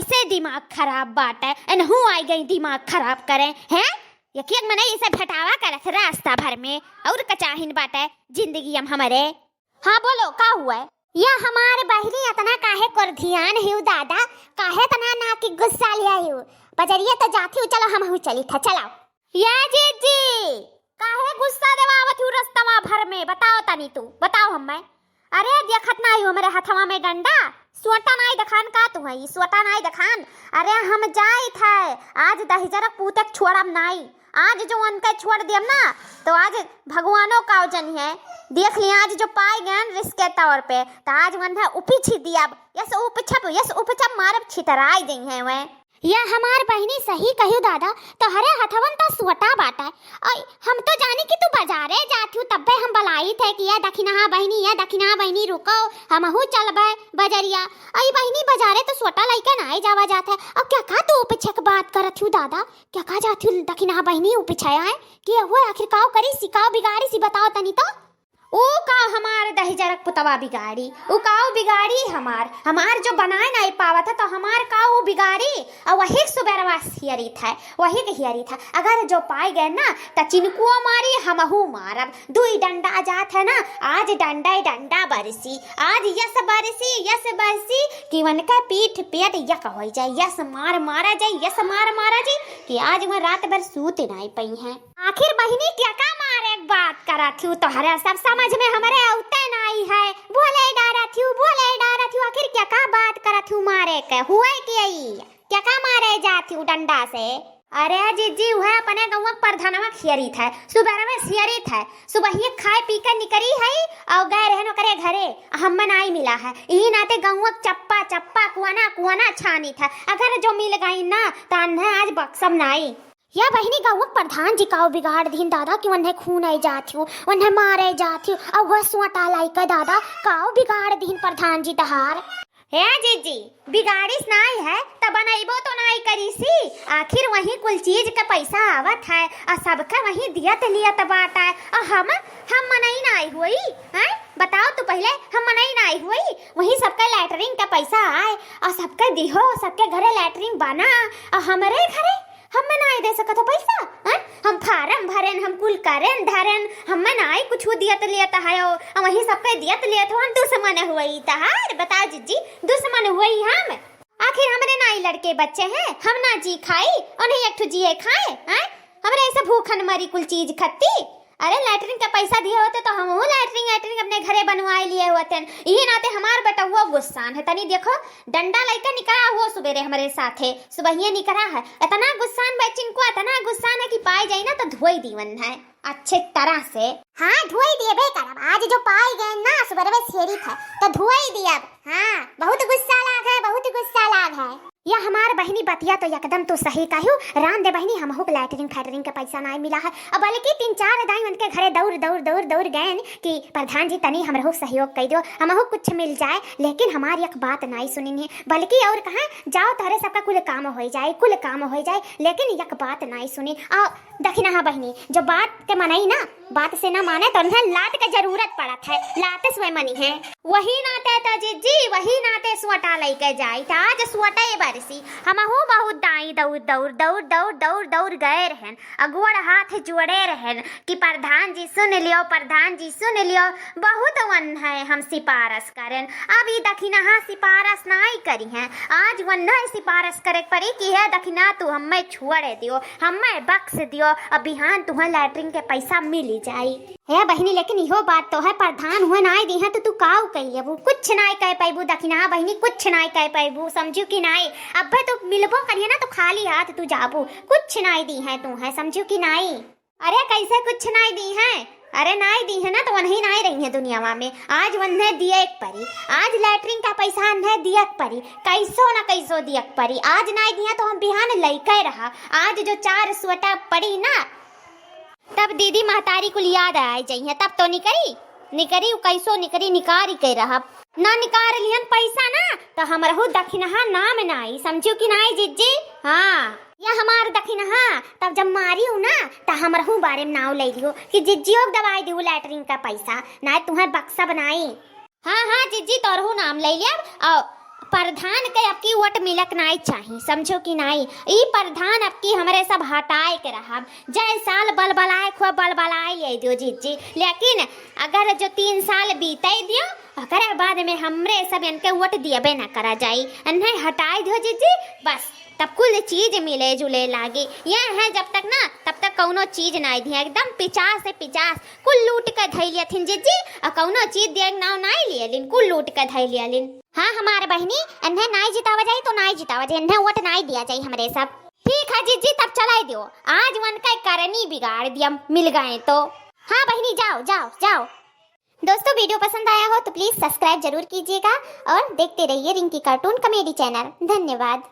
से दिमाग खराब बात है, एनहू आई गई दिमाग खराब करें हैं। यकियन मने इसे भटावा करत रास्ता भर में और कचाहिन बात है जिंदगी हम हमारे। हाँ बोलो का हुआ है? या हमारे बहनी इतना काहे कर ध्यान हिउ दादा, काहे तना ना कि गुस्सा लिया हिउ। बजरिया तो जाती हूँ, चलो हम चली था, चलाओ। या जीजी काहे गुस्सा देवावत हूँ रास्ता भर में, बताओ तनी तू बताओ हमें। अरे देखत ना आयु हमारे हथवा में डंडा, सोटा नाई दखान का तू है सोटा नाई दखान। अरे हम जाई था आज दहिजरक पूतक छोड़म नाई, आज जो उनका छोड़ दियम ना तो आज भगवानों का जन है। देख लिया आज जो पाए गए रिस्क के तौर पे तो आज मन है उपी छी दिया, यस उपछप मारब छितराई गई है वे। या हमार बहनी सही कहियो दादा, तो हरे हथवन तो सोटा बाटा है। हम तो जाने कि तू बाजारे जाती हूँ, तब्बे हम बलाई थे कि या दखिना बहनी रुको हमहू चलबे बजरिया। आई बहनी बाजारे तो सोटा लइके नाई जावा जात है। अब क्या का तू पीछे के बात करत हूँ दादा, क्या का जाती हूँ दखिना बहनी पीछे आए कि वो आखिर काव करी सिकाव बिगाड़ी सी बताओ तनी तो। ओ का हमार दहिजरक पुतवा बिगाड़ी, ओ काऊ बिगाड़ी हमार जो बनाए नहीं पावत है तो हमार काऊ बिगाड़ी। और वही सुबेरवा हियरी था, वही के हियरी था। अगर जो पाए गए ना तो चिनकुओ मारी हमहू मारब। दुई डंडा जात है ना, आज डंडा बरसी, आज यस बरसी कि मन का पीठ पेट यक हो जाए, यस मार मारा जाए कि आज वह रात भर सूत नहीं पई है। आखिर बहनी क्या का मारे एक बात करा थी, तो हरे सब समझ में हमारे औते नहीं है। बोले डारा थी आखिर क्या का बात करा थी मारे के हुए कि क्या का मारे जाती डंडा से। अरे जीजी वह अपने गाँव प्रधानवा खियरी था, सुबह में सियरी था, सुबह ही खाए पी कर निकली है और गए रहनो करे घरे, हम नहीं मिला है। यही नाते गाँव चप्पा कुआना छानी था। अगर जो मिल गई ना तो आज बक्सम नहीं। या बहनी गाँव प्रधान जी काव बिगाड़ दीन दादा कि उन्हें खून आई जाती हूँ, उन्हें मारे जाती हूँ और वह सोटा लाई का दादा काव बिगाड़ दीन प्रधान जी तहार। है जीजी बिगाड़िस नहीं है तब बनैबो तो नहीं करी सी। आखिर वही कुल चीज का पैसा आवत है और सबका वही दियत लियत बाटा है। और हम मनई नहीं हुई हैं, बताओ तो पहले हम मनई नहीं हुई। वही सबका लैटरिन का पैसा आए और सबका दिहो, सबके घरे लैटरिन बना और हमारे घरे हम नहीं दे सकत पैसा हैं। हम फार्म भरेन, हम कुल करेन धरेन, हम नहीं कुछ दियत लियत है और वही सबके दियत लियत हो। हम दुश्मन हुई तहार, बताओ जीजी दुश्मन हुई हम। आखिर हमरे नाई लड़के बच्चे हैं, हम ना जी खाई और नहीं एक जिए खाए हैं। हमरे ऐसे भूखन मरी कुल चीज खत्ती। अरे लैटरिन का पैसा दिए होते तो हम लैटरिन अपने घरे बनवाए लिए होते। यही नाते हमार बेटा हुआ गुस्सान है। तनी देखो डंडा लेकर निकला हुआ सुबेरे हमारे साथे, सुबह ही निकला है। इतना गुस्सान बच्चिन को, इतना गुस्सान है कि पाए जाए ना तो धोई दीवन है अच्छे तरह से। हाँ धोई दिए बे करब, आज जो पाए गए ना सुबह में शेरी था तो धोई दिया। हाँ बहुत गुस्सा लाग है। या हमार बहनी बतिया तो एकदम तो सही कहू। राम दे बहनी हमहू के लैटरिन फैटरिन का पैसा नहीं मिला है। अब बल्कि 3-4 दाई उनके घरे दौड़ गए कि प्रधान जी तनी हमरहू सहयोग कर दो, हमहू कुछ मिल जाए। लेकिन हमारी एक बात नहीं सुनी है, बल्कि और कहा जाओ तारे सबका कुल काम हो जाए, लेकिन एक बात नहीं सुनी। और देखना हाँ बहनी जो बात के मनई ना, बात से ना माने तो उन्हें लात का जरूरत पड़त है, लाते स्वयं मनी है। वही नाते तो जीजी वही नाते सोटा लेके जाई था। आज सोटा बरसी हमहू बहुत दाई दौड़ गए रहन, अगुड़ हाथ जोड़े रहन कि प्रधान जी सुन लियो बहुत वन है हम सिफारिश करें। अब ये दखिना सिफारिश नहीं करी है, आज वन सिफारिश करे पड़ी कि है दखिना तू हमें छोड़े दियो, हमें बख्श दियो, अब बिहान तुम्हें लैटरिन के पैसा मिल जाई। है बहनी लेकिन इहो बात तो है प्रधान हुए नहीं दी है तो तू काव कही अब कुछ नहीं कह पाइबू। दखिना बहनी कुछ नहीं कह पाइबू, समझू कि नहीं। अब तो मिलबो करिए ना तो खाली हाथ तू जाबू, कुछ नहीं दी है तू है, समझू कि नहीं। अरे कैसे कुछ नहीं दी है? अरे नहीं दी है ना तो वही नहीं रही है दुनिया में। आज वन्हे दिया एक परी, आज लैटरिन का पैसा अन्हे दिया परी, कैसो दिया परी। आज नहीं दिया तो हम बिहान लइके रहा। आज जो 4 सोटा पड़ी ना तब दीदी महतारी को याद आ जाइए, तब तो निकरी कैसो निकारी के रहा ना निकार लियन पैसा ना तो हमरहू दखिनहा नाम नहीं, समझू कि नहीं जीजी। हाँ या हमार दखिनहा तब जब मारी हूँ ना तो हमरहू बारे में नाव ले लियो कि जीजियो दवाई दियो लैटरिन का पैसा ना तुम्हारे बक्सा बनाई। हाँ जीजी तोरहू नाम ले लिया और प्रधान के अब की वोट मिलक नहीं चाहिए, समझो कि नहीं। ई प्रधान अब की हमारे सब हटाए के रहा, जय साल बलबलाए खूब बलबलाए ले दियो जीजी, लेकिन अगर जो 3 साल बीते दियो अगर बाद में हमरे सब इनके वोट दियबे ना करा जाई, इन्हें हटाए दियो जीजी, बस तब कुल चीज मिले जुले लागे। यह है जब तक ना तब तक कौनो चीज नहीं दिया, एकदम 50 से 50 कुल लूट के धै लियथिन जीजी, और कौनो चीज दिए नाव नहीं लियलिन, कुल लूट के धै लियलिन। हाँ हमारे बहनी, इन्हें नहीं जितावा जाए तो नहीं जितावा जाए, इन्हें वोट नहीं दिया जाए हमरे सब। ठीक है जीजी, तब चलाई दियो, आज वन का करनी बिगाड़ दिया मिल गए तो। हाँ बहनी जाओ जाओ जाओ। दोस्तों वीडियो पसंद आया हो तो प्लीज सब्सक्राइब जरूर कीजिएगा और देखते रहिए रिंकी कार्टून कॉमेडी चैनल। धन्यवाद।